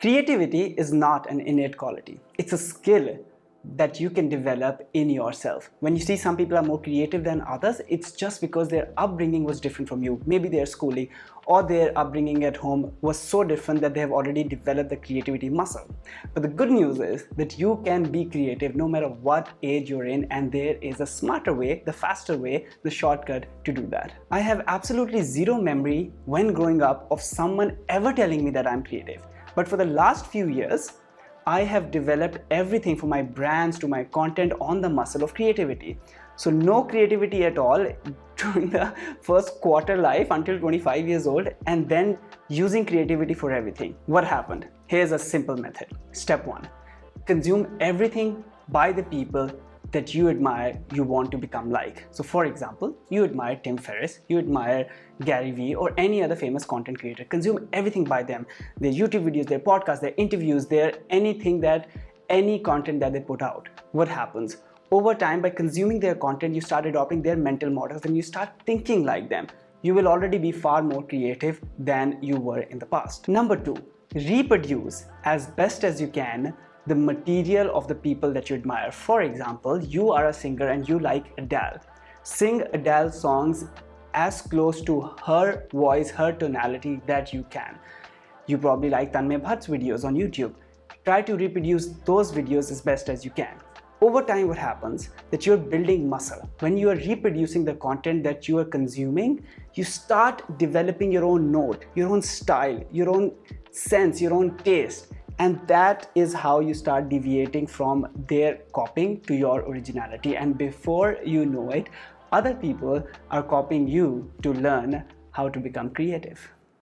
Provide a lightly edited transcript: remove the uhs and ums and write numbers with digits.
Creativity is not an innate quality. It's a skill that you can develop in yourself. When you see some people are more creative than others, it's just because their upbringing was different from you. Maybe their schooling or their upbringing at home was so different that they have already developed the creativity muscle. But the good news is that you can be creative no matter what age you're in, and there is a smarter way, the faster way, the shortcut to do that. I have absolutely zero memory when growing up of someone ever telling me that I'm creative. But for the last few years, I have developed everything from my brands to my content on the muscle of creativity. So no creativity at all during the first quarter life until 25 years old, and then using creativity for everything. What happened? Here's a simple method. Step 1. Consume everything by the people that you admire, you want to become like. So for example, you admire Tim Ferriss, you admire Gary Vee, or any other famous content creator. Consume everything by them. Their YouTube videos, their podcasts, their interviews, any content that they put out. What happens? Over time, by consuming their content, you start adopting their mental models and you start thinking like them. You will already be far more creative than you were in the past. Number 2, reproduce as best as you can the material of the people that you admire. For example, you are a singer and you like Adele. Sing Adele's songs as close to her voice, her tonality that you can. You probably like Tanmay Bhatt's videos on YouTube. Try to reproduce those videos as best as you can. Over time, what happens? That you're building muscle. When you are reproducing the content that you are consuming, you start developing your own note, your own style, your own sense, your own taste. And that is how you start deviating from their copying to your originality. And before you know it, other people are copying you to learn how to become creative.